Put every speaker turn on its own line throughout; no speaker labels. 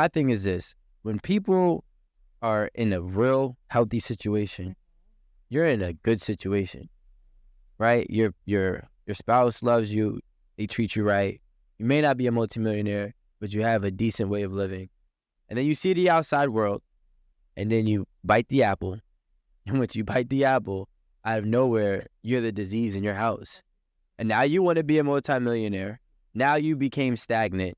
My thing is this: when people are in a real healthy situation, you're in a good situation, right? Your spouse loves you, they treat you right. You may not be a multimillionaire, but you have a decent way of living. And then you see the outside world, and then you bite the apple. And once you bite the apple, out of nowhere, you're the disease in your house. And now you want to be a multimillionaire. Now you became stagnant.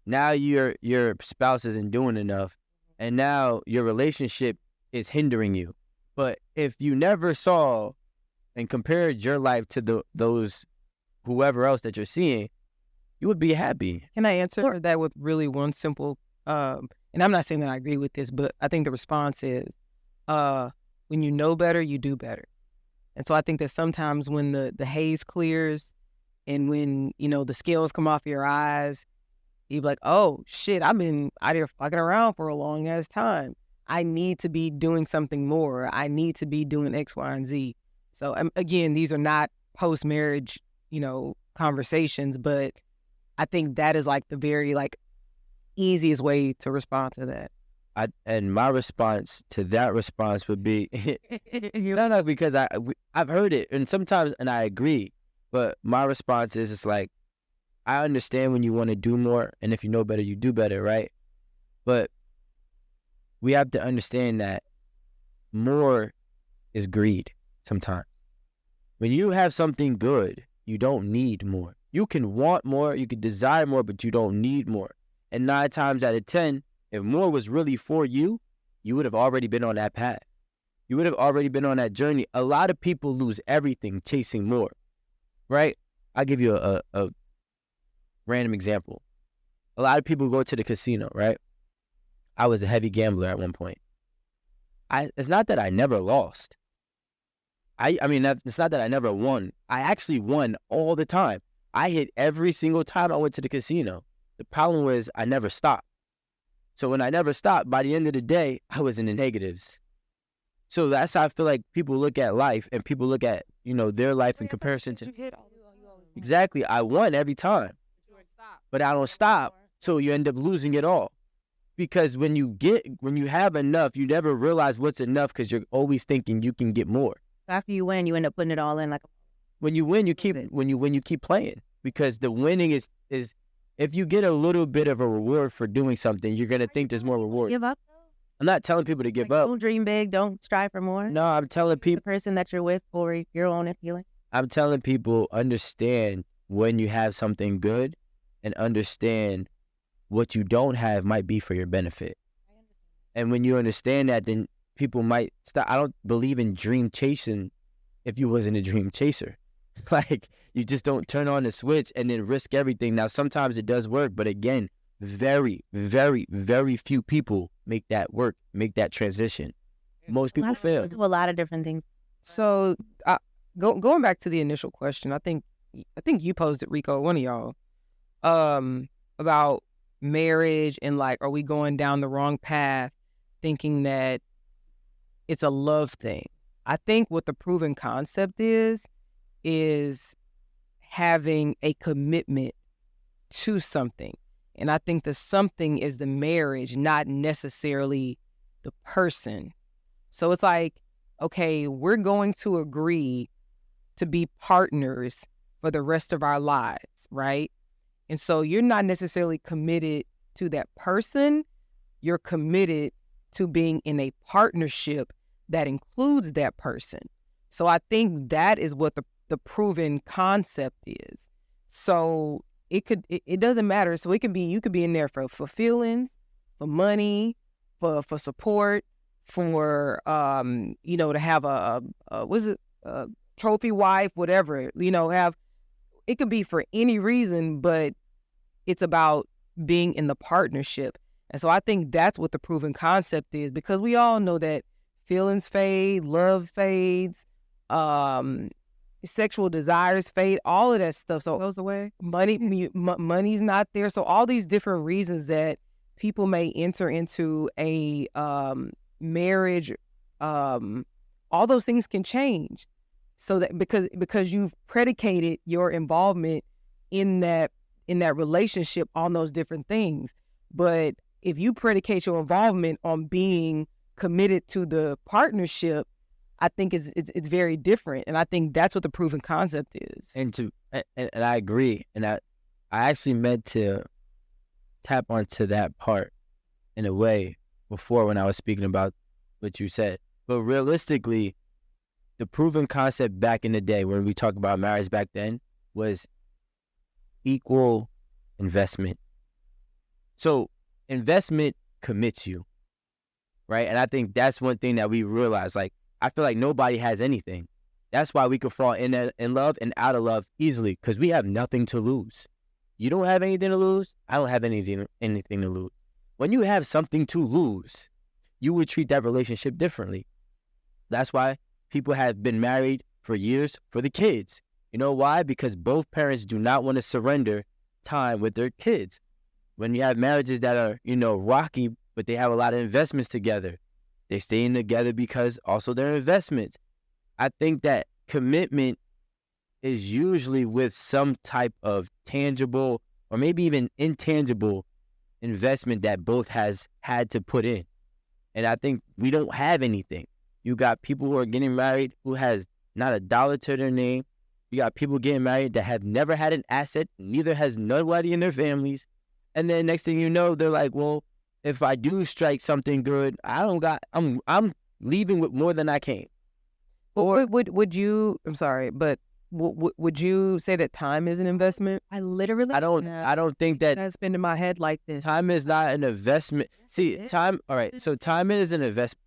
Now your spouse isn't doing enough. And now your relationship is hindering you. But if you never saw and compared your life to those whoever else that you're seeing, you would be happy.
Can I answer that with really one simple, and I'm not saying that I agree with this, but I think the response is, when you know better, you do better. And so I think that sometimes when the haze clears and when, the scales come off your eyes, you're like, oh, shit, I've been out here fucking around for a long ass time. I need to be doing something more. I need to be doing X, Y, and Z. So, again, these are not post-marriage, conversations, but I think that is like the very easiest way to respond to that.
And my response to that response would be, no, because I've heard it, and sometimes, and I agree, but my response is, it's like, I understand when you want to do more, and if you know better, you do better, right? But we have to understand that more is greed sometimes. When you have something good, you don't need more. You can want more, you can desire more, but you don't need more. And 9 times out of 10, if more was really for you, you would have already been on that path. You would have already been on that journey. A lot of people lose everything chasing more, right? I'll give you a random example. A lot of people go to the casino, right? I was a heavy gambler at one point. It's not that I never lost. It's not that I never won. I actually won all the time. I hit every single time I went to the casino. The problem was I never stopped. So when I never stopped, by the end of the day, I was in the negatives. So that's how I feel like people look at life, and people look at, their life in comparison to... Exactly. I won every time. But I don't stop, so you end up losing it all. Because when you have enough, you never realize what's enough because you're always thinking you can get more.
After you win, you end up putting it all in
When you win, you keep playing. Because the winning is if you get a little bit of a reward for doing something, you're going to think there's more reward.
Give up?
I'm not telling people to give up.
Don't dream big. Don't strive for more.
No, I'm telling people.
The person that you're with for your own healing.
I'm telling people, understand when you have something good, and understand what you don't have might be for your benefit. And when you understand that, then people might stop. I don't believe in dream chasing if you wasn't a dream chaser. You just don't turn on the switch and then risk everything. Now, sometimes it does work, but again, very, very, very few people make that work, make that transition. Most people fail.
Do a lot of different things.
So, going back to the initial question, I think you posed it, Rico, one of y'all, about marriage and are we going down the wrong path, thinking that it's a love thing. I think what the proven concept is having a commitment to something. And I think the something is the marriage, not necessarily the person. So it's okay, we're going to agree to be partners for the rest of our lives, right? And so you're not necessarily committed to that person. You're committed to being in a partnership that includes that person. So I think that is what the proven concept is. So it doesn't matter. So you could be in there for feelings, for money, for support, for to have a trophy wife, whatever, it could be for any reason, but it's about being in the partnership. And so I think that's what the proven concept is, because we all know that feelings fade, love fades, sexual desires fade, all of that stuff. So it goes away. Money's not there. So all these different reasons that people may enter into a marriage, all those things can change. So that because you've predicated your involvement in that relationship on those different things. But if you predicate your involvement on being committed to the partnership, I think it's very different. And I think that's what the proven concept is.
And I agree. And I actually meant to tap onto that part in a way before when I was speaking about what you said. But realistically, the proven concept back in the day when we talked about marriage back then was equal investment. So investment commits you, right? And I think that's one thing that we realize. Like, I feel like nobody has anything. That's why we could fall in love and out of love easily, because we have nothing to lose. You don't have anything to lose. I don't have anything to lose. When you have something to lose, you would treat that relationship differently. That's why people have been married for years for the kids. You know why? Because both parents do not want to surrender time with their kids. When you have marriages that are, rocky, but they have a lot of investments together, they stay in together because also they're investments. I think that commitment is usually with some type of tangible or maybe even intangible investment that both has had to put in. And I think we don't have anything. You got people who are getting married who has not a dollar to their name. You got people getting married that have never had an asset, neither has nobody in their families. And then next thing you know, they're like, well, if I do strike something good, I'm leaving with more than I came.
Or would you, I'm sorry, but would you say that time is an investment?
I literally
I don't think that
that's been in my head like this.
Time is not an investment. See, time, all right, so time is an investment.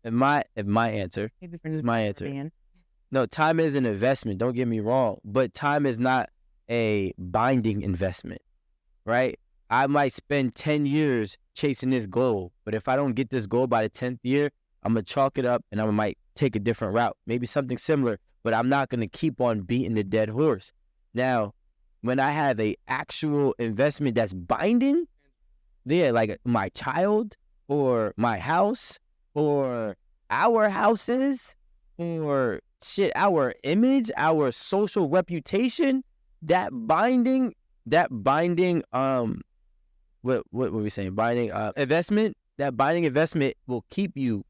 If my answer is my answer. No, time is an investment, don't get me wrong, but time is not a binding investment, right? I might spend 10 years chasing this goal, but if I don't get this goal by the 10th year, I'm going to chalk it up and I might take a different route, maybe something similar, but I'm not going to keep on beating the dead horse. Now, when I have a actual investment that's binding, like my child or my house or our houses or our image, our social reputation, that binding, what were we saying? Binding investment, that binding investment will keep you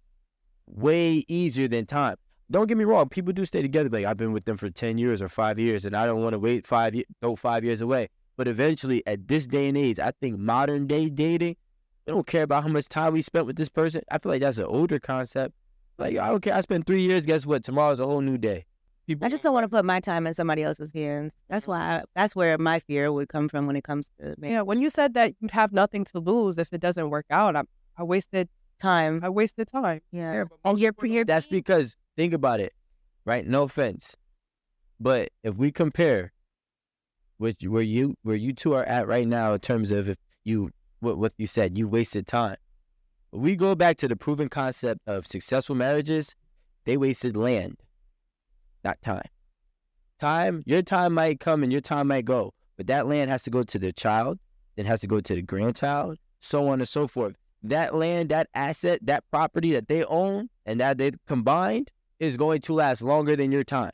way easier than time. Don't get me wrong, people do stay together. Like, I've been with them for 10 years or 5 years, and I don't want to wait 5 years, throw 5 years away. But eventually, at this day and age, I think modern day dating, we don't care about how much time we spent with this person. I feel like that's an older concept. Like, I don't care. I spent 3 years. Guess what? Tomorrow's a whole new day.
I just don't want to put my time in somebody else's hands. That's where my fear would come from when it comes to me.
Yeah, when you said that you'd have nothing to lose if it doesn't work out, I wasted
time.
Yeah.
And you're
That's because, think about it, right? No offense, but if we compare with where you two are at right now in terms of what you said, you wasted time. We go back to the proven concept of successful marriages. They wasted land, not time. Your time might come and your time might go, but that land has to go to the child, then has to go to the grandchild, so on and so forth. That land, that asset, that property that they own and that they combined is going to last longer than your time.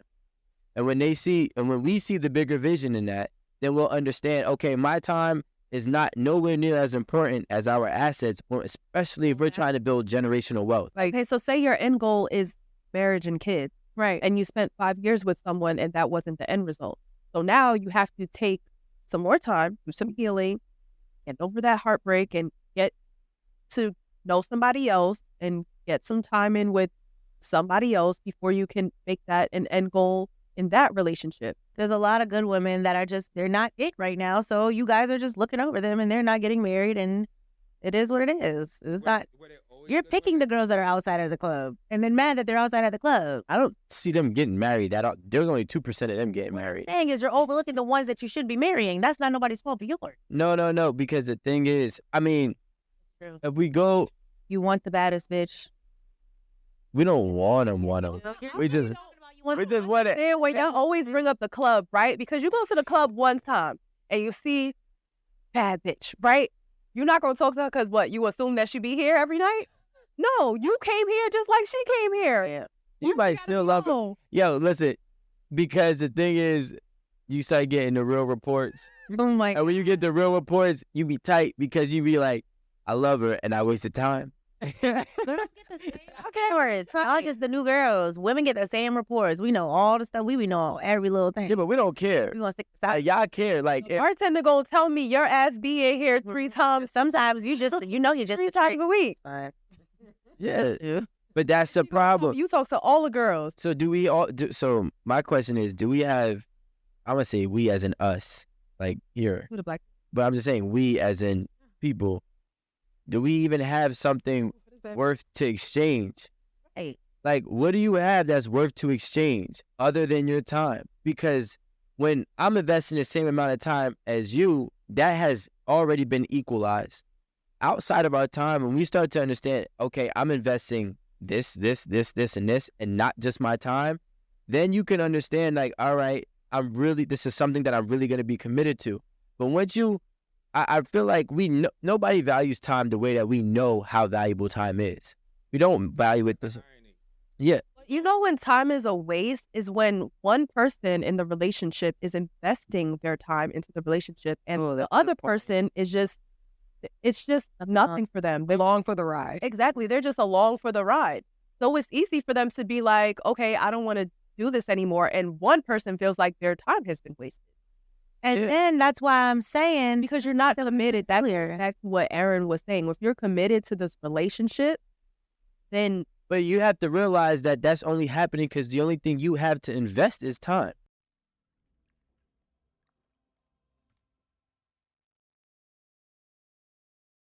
And when we see the bigger vision in that, then we'll understand, okay, my time is not nowhere near as important as our assets, especially if we're trying to build generational wealth.
Like, okay, so say your end goal is marriage and kids,
right?
And you spent 5 years with someone and that wasn't the end result. So now you have to take some more time, do some healing, get over that heartbreak and get to know somebody else and get some time in with somebody else before you can make that an end goal in that relationship.
There's a lot of good women that are they're not it right now. So you guys are just looking over them and they're not getting married, and it is what it is. It's not, you're picking the girls that are outside of the club and then mad that they're outside of the club.
I don't see them getting married there's only 2% of them getting married.
The thing is, you're overlooking the ones that you should be marrying. That's not nobody's fault but yours.
No, because the thing is, I mean, if we go,
you want the baddest bitch.
We don't want them. We just want it.
Yeah, well, y'all always bring up the club, right? Because you go to the club one time and you see bad bitch, right? You're not going to talk to her because what? You assume that she be here every night? No, you came here just like she came here.
Yeah.
You might still love her. Yo, listen, because the thing is, you start getting the real reports.
Oh my God.
And when you get the real reports, you be tight because you be like, I love her and I wasted time.
Girls get the same reports. Not just the new girls. Women get the same reports. We know all the stuff. We know every little thing.
Yeah, but we don't care.
We gonna stick this out.
Like, y'all care. Like,
The bartender gonna tell me your ass be in here 3 times,
Sometimes you just you just
3 times a week.
fine.
yeah. But that's the problem.
You talk to all the girls.
So do we all do? So my question is, do we have? I'm gonna say we as in us, like here.
Who the black?
But I'm just saying we as in people. Do we even have something
What is that?
worth to exchange?
Right.
Like, what do you have that's worth to exchange other than your time? Because when I'm investing the same amount of time as you, that has already been equalized. Outside of our time, when we start to understand, okay, I'm investing this, and this, and not just my time, then you can understand, like, all right, this is something that I'm really going to be committed to. But once I feel like nobody values time the way that we know how valuable time is. We don't value it. Yeah.
You know when time is a waste is when one person in the relationship is investing their time into the relationship and the other person is just, it's just nothing for them. They
Along for the ride.
Exactly. They're just along for the ride. So it's easy for them to be like, okay, I don't want to do this anymore. And one person feels like their time has been wasted.
And then that's why I'm saying
Because you're not committed. That's what Aaron was saying. If you're committed to this relationship, then
But you have to realize that that's only happening because the only thing you have to invest is time.